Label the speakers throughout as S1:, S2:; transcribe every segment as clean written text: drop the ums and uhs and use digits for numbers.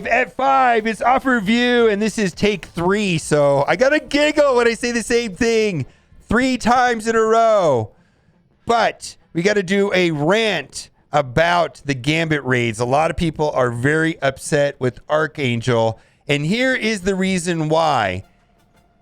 S1: at 5. It's off review, and this is take 3. So I got to giggle when I say the same thing 3 times in a row. But we got to do a rant about the Gambit raids. A lot of people are very upset with Archangel, and here is the reason why.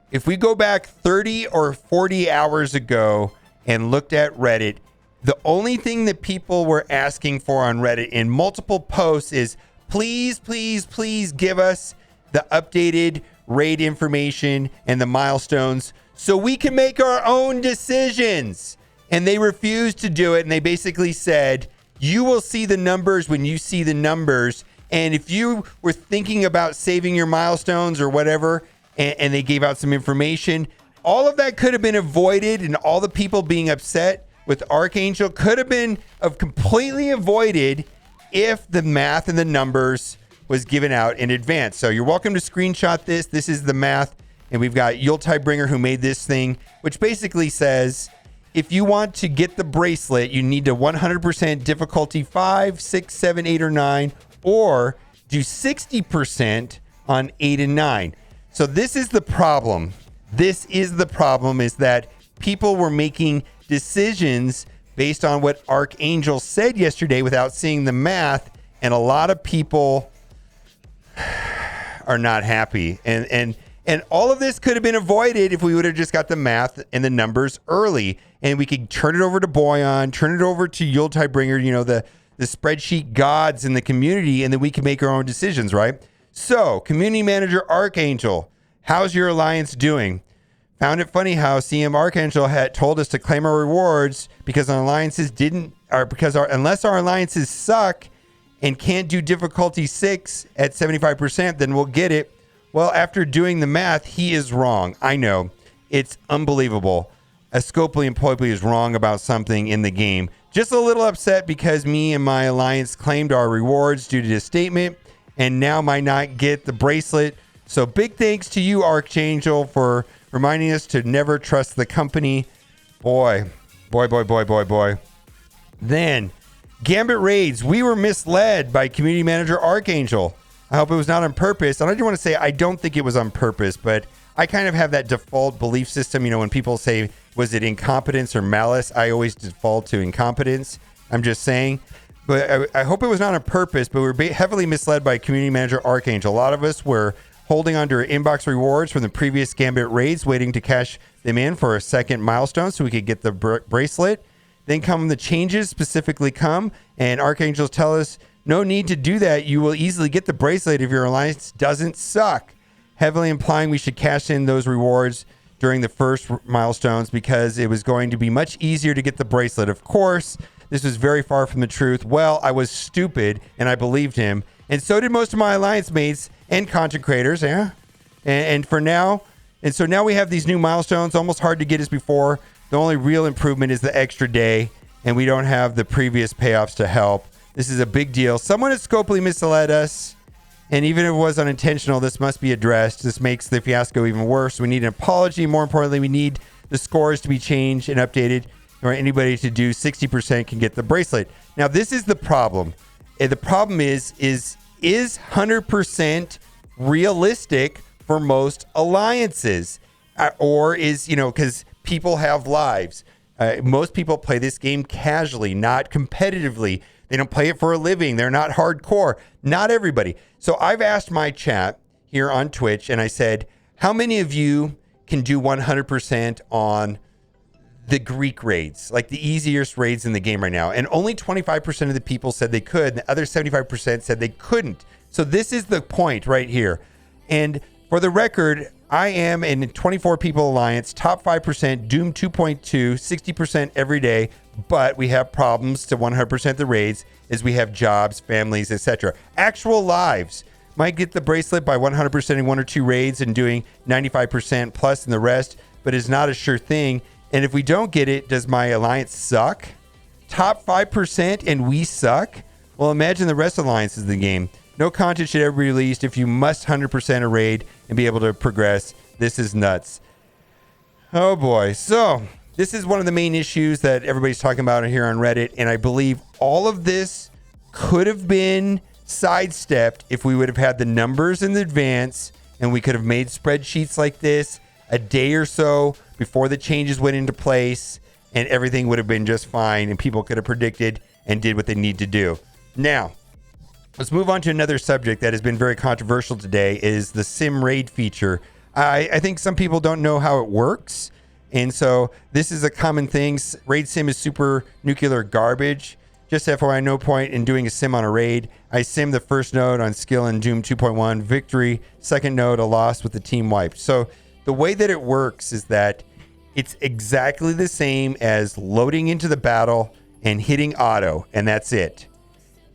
S1: If we go back 30 or 40 hours ago and looked at Reddit, the only thing that people were asking for on Reddit in multiple posts is, please, please, please give us the updated raid information and the milestones so we can make our own decisions. And they refused to do it. And they basically said, you will see the numbers when you see the numbers. And if you were thinking about saving your milestones or whatever, and they gave out some information, all of that could have been avoided, and all the people being upset with Archangel could have been completely avoided if the math and the numbers was given out in advance. So you're welcome to screenshot this. This is the math. And we've got Yuletide who made this thing, which basically says, if you want to get the bracelet, you need to 100% difficulty 5, 6, 7, 8, or 9, or do 60% on 8 and 9. So this is the problem. This is the problem, is that people were making decisions based on what Archangel said yesterday without seeing the math, and a lot of people are not happy. And all of this could have been avoided if we would have just got the math and the numbers early, and we could turn it over to Boyan, turn it over to Yuletide, the spreadsheet gods in the community, and then we can make our own decisions, right? So, community manager Archangel, how's your alliance doing? Found it funny how CM Archangel had told us to claim our rewards because our alliances unless our alliances suck and can't do difficulty 6 at 75%, then we'll get it. Well, after doing the math, he is wrong. I know. It's unbelievable. Scopely and Poiply is wrong about something in the game. Just a little upset because me and my alliance claimed our rewards due to this statement and now might not get the bracelet. So big thanks to you, Archangel, for reminding us to never trust the company. Boy. Then, Gambit raids. We were misled by community manager Archangel. I hope it was not on purpose. And I just want to say, I don't think it was on purpose, but I kind of have that default belief system. You know, when people say, was it incompetence or malice? I always default to incompetence. I'm just saying. But I hope it was not on purpose, but we were heavily misled by community manager Archangel. A lot of us were holding on to our inbox rewards from the previous Gambit raids, waiting to cash them in for a second milestone so we could get the bracelet. Then come the changes specifically come, and Archangels tell us, no need to do that. You will easily get the bracelet if your alliance doesn't suck. Heavily implying we should cash in those rewards during the first milestones because it was going to be much easier to get the bracelet. Of course, this was very far from the truth. Well, I was stupid, and I believed him. And so did most of my alliance mates and content creators. Yeah. And so now we have these new milestones, almost hard to get as before. The only real improvement is the extra day, and we don't have the previous payoffs to help. This is a big deal. Someone has scopely misled us, and even if it was unintentional, this must be addressed. This makes the fiasco even worse. We need an apology. More importantly, we need the scores to be changed and updated, or anybody to do 60% can get the bracelet. Now, this is the problem. And the problem is 100% realistic for most alliances? Or is, because people have lives. Most people play this game casually, not competitively. They don't play it for a living. They're not hardcore. Not everybody. So I've asked my chat here on Twitch, and I said, how many of you can do 100% on the Greek raids, like the easiest raids in the game right now? And only 25% of the people said they could. And the other 75% said they couldn't. So this is the point right here. And for the record, I am in 24 people alliance, top 5%, Doom 2.2, 60% every day. But we have problems to 100% the raids as we have jobs, families, etc. Actual lives might get the bracelet by 100% in 1 or 2 raids and doing 95% plus in the rest, but it's not a sure thing. And if we don't get it, does my alliance suck? Top 5% and we suck? Well, imagine the rest of the alliances in the game. No content should ever be released if you must 100% a raid and be able to progress. This is nuts. Oh boy. So this is one of the main issues that everybody's talking about here on Reddit. And I believe all of this could have been sidestepped if we would have had the numbers in advance, and we could have made spreadsheets like this a day or so before the changes went into place, and everything would have been just fine, and people could have predicted and did what they need to do. Now, let's move on to another subject that has been very controversial today, is the sim raid feature. I think some people don't know how it works, and so this is a common thing. Raid sim is super nuclear garbage. Just FYI, no point in doing a sim on a raid. I sim the first node on skill in Doom 2.1, victory. Second node, a loss with the team wiped. So the way that it works is that it's exactly the same as loading into the battle and hitting auto, and that's it.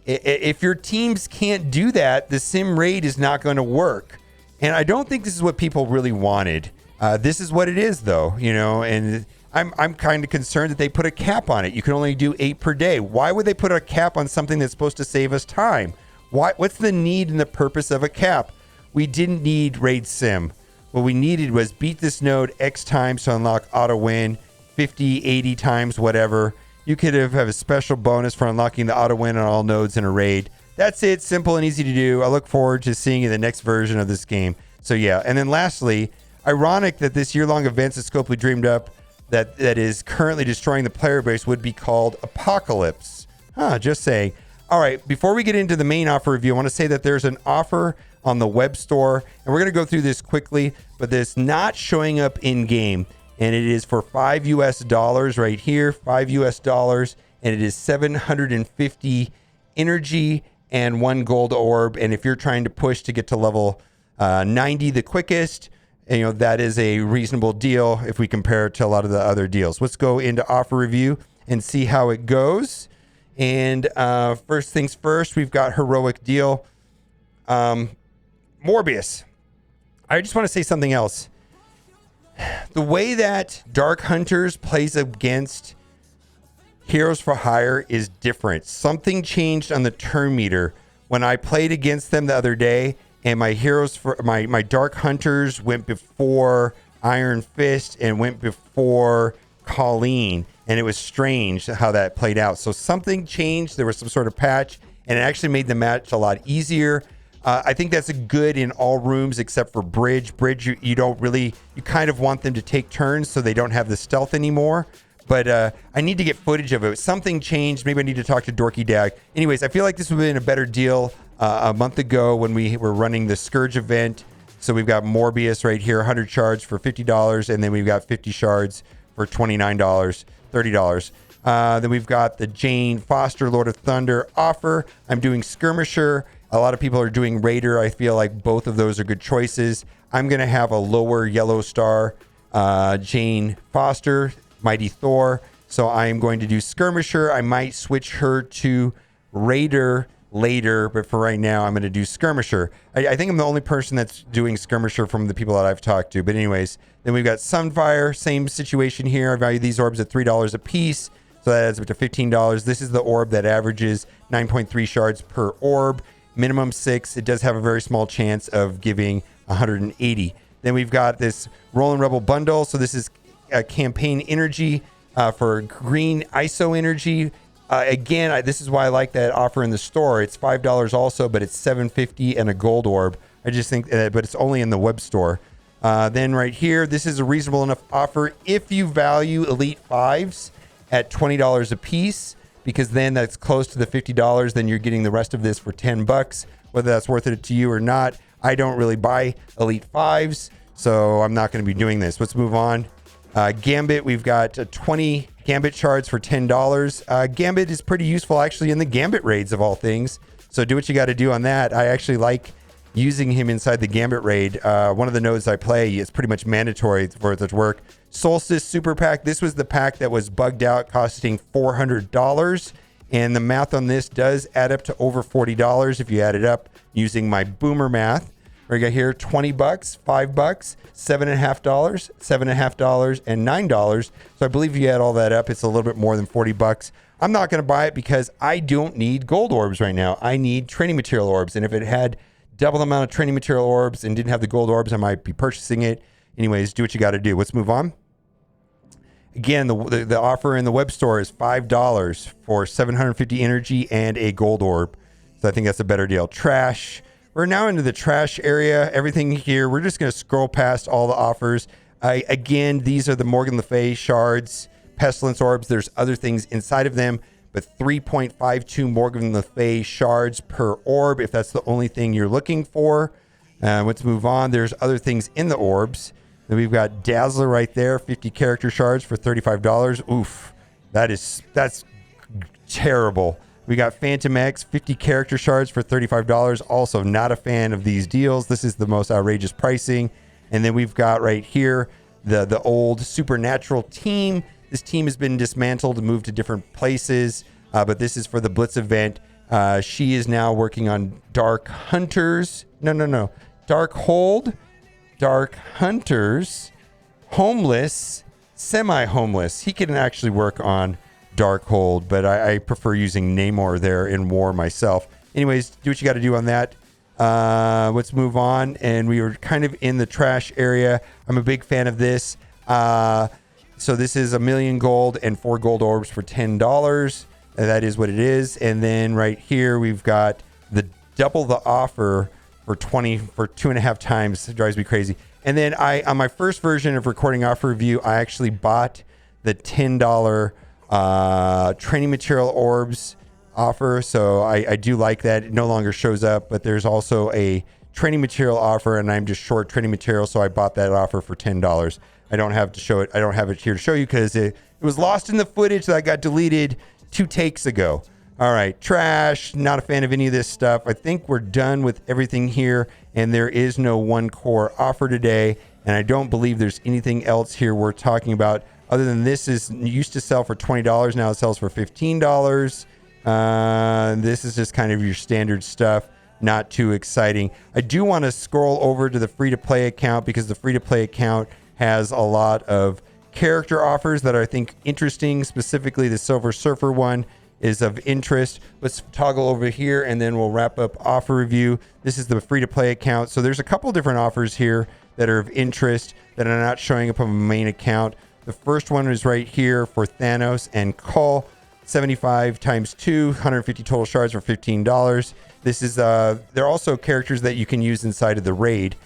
S1: If your teams can't do that, the sim raid is not going to work. And I don't think this is what people really wanted. This is what it is, though, you know, and I'm kind of concerned that they put a cap on it. You can only do 8 per day. Why would they put a cap on something that's supposed to save us time? What's the need and the purpose of a cap? We didn't need raid sim. What we needed was beat this node X times to unlock auto win, 50, 80 times, whatever. You could have a special bonus for unlocking the auto win on all nodes in a raid. That's it. Simple and easy to do. I look forward to seeing the next version of this game. So yeah. And then lastly, ironic that this year-long event that Scopely dreamed up that is currently destroying the player base would be called Apocalypse. Just saying. All right. Before we get into the main offer review, I want to say that there's an offer on the web store, and we're going to go through this quickly, but it's not showing up in game, and it is for $5 US right here, $5 US, and it is 750 energy and 1 gold orb. And if you're trying to push to get to level 90 the quickest, you know, that is a reasonable deal if we compare it to a lot of the other deals. Let's go into offer review and see how it goes. And first things first, we've got heroic deal. Morbius. I just want to say something else. The way that Dark Hunters plays against Heroes for Hire is different. Something changed on the turn meter when I played against them the other day, and my heroes for my Dark Hunters went before Iron Fist and went before Colleen, and it was strange how that played out. So something changed. There was some sort of patch, and it actually made the match a lot easier. I think that's a good in all rooms except for Bridge. Bridge, you don't really, you kind of want them to take turns so they don't have the stealth anymore. But I need to get footage of it. Something changed. Maybe I need to talk to Dorky Dag. Anyways, I feel like this would have been a better deal a month ago when we were running the Scourge event. So we've got Morbius right here, 100 shards for $50. And then we've got 50 shards for $29, $30. Then we've got the Jane Foster Lord of Thunder offer. I'm doing Skirmisher. A lot of people are doing Raider. I feel like both of those are good choices. I'm going to have a lower yellow star Jane Foster, Mighty Thor. So I am going to do Skirmisher. I might switch her to Raider later, but for right now, I'm going to do Skirmisher. I think I'm the only person that's doing Skirmisher from the people that I've talked to. But anyways, then we've got Sunfire. Same situation here. I value these orbs at $3 a piece. So that adds up to $15. This is the orb that averages 9.3 shards per orb. Minimum 6. It does have a very small chance of giving 180. Then we've got this Rolling Rebel bundle. So this is a campaign energy for green ISO energy. Again, this is why I like that offer in the store. It's $5 also, but it's $7.50 and a gold orb. I just think, but it's only in the web store. Then right here, this is a reasonable enough offer if you value Elite 5s at $20 a piece, because then that's close to the $50. Then you're getting the rest of this for $10. Whether that's worth it to you or not, I don't really buy Elite 5s, so I'm not going to be doing this. Let's move on. Gambit, we've got 20 Gambit shards for $10. Gambit is pretty useful actually in the Gambit raids of all things, so do what you got to do on that. I actually like using him inside the Gambit raid. One of the nodes I play is pretty much mandatory for it to work. Solstice Super Pack. This was the pack that was bugged out, costing $400. And the math on this does add up to over $40 if you add it up using my boomer math. We got here $20, $5, $7.50, $7.50, and $9. So I believe if you add all that up, it's a little bit more than $40. I'm not going to buy it because I don't need gold orbs right now. I need training material orbs. And if it had double the amount of training material orbs and didn't have the gold orbs, I might be purchasing it. Anyways, do what you got to do. Let's move on. Again, the offer in the web store is $5 for 750 energy and a gold orb. So I think that's a better deal. Trash. We're now into the trash area. Everything here, we're just going to scroll past all the offers. Again, these are the Morgan Le Fay shards, pestilence orbs. There's other things inside of them, but 3.52 Morgan Le Fay shards per orb, if that's the only thing you're looking for. Let's move on. There's other things in the orbs. Then we've got Dazzler right there, 50 character shards for $35. Oof, that's terrible. We got Phantom X, 50 character shards for $35. Also not a fan of these deals. This is the most outrageous pricing. And then we've got right here the old Supernatural team. This team has been dismantled and moved to different places, but this is for the Blitz event. She is now working on Dark Hunters. No. Dark Hold, Dark Hunters, Homeless, Semi-Homeless. He can actually work on Dark Hold, but I prefer using Namor there in War myself. Anyways, do what you got to do on that. Let's move on. And we were kind of in the trash area. I'm a big fan of this. So this is 1,000,000 gold and 4 gold orbs for $10. And that is what it is. And then right here, we've got the double the offer for 2.5 times. It drives me crazy. And then on my first version of recording offer review, I actually bought the $10 training material orbs offer. So I do like that. It no longer shows up, but there's also a training material offer, and I'm just short training material. So I bought that offer for $10. I don't have to show it. I don't have it here to show you because it was lost in the footage that got deleted 2 takes ago. All right, trash. Not a fan of any of this stuff. I think we're done with everything here, and there is no one core offer today. And I don't believe there's anything else here we're talking about other than this is used to sell for $20. Now it sells for $15. This is just kind of your standard stuff. Not too exciting. I do want to scroll over to the free-to-play account because the free-to-play account has a lot of character offers that are, I think, interesting. Specifically, the Silver Surfer one is of interest. Let's toggle over here and then we'll wrap up offer review. This is the free-to-play account. So there's a couple different offers here that are of interest that are not showing up on my main account. The first one is right here for Thanos and Cull. 75 times 2, 150 total shards for $15. This is they're also characters that you can use inside of the raid.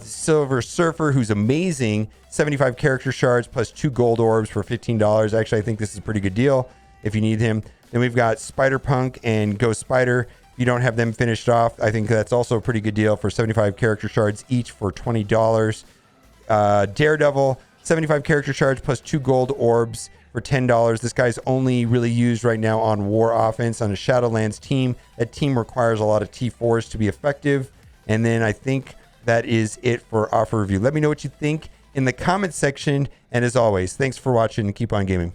S1: Silver Surfer, who's amazing, 75 character shards plus 2 gold orbs for $15. Actually, I think this is a pretty good deal if you need him. Then we've got Spider-Punk and Ghost Spider. If you don't have them finished off, I think that's also a pretty good deal for 75 character shards each for $20. Daredevil, 75 character shards plus 2 gold orbs for $10. This guy's only really used right now on War Offense on a Shadowlands team. That team requires a lot of T4s to be effective. And then I think that is it for offer review. Let me know what you think in the comment section. And as always, thanks for watching and keep on gaming.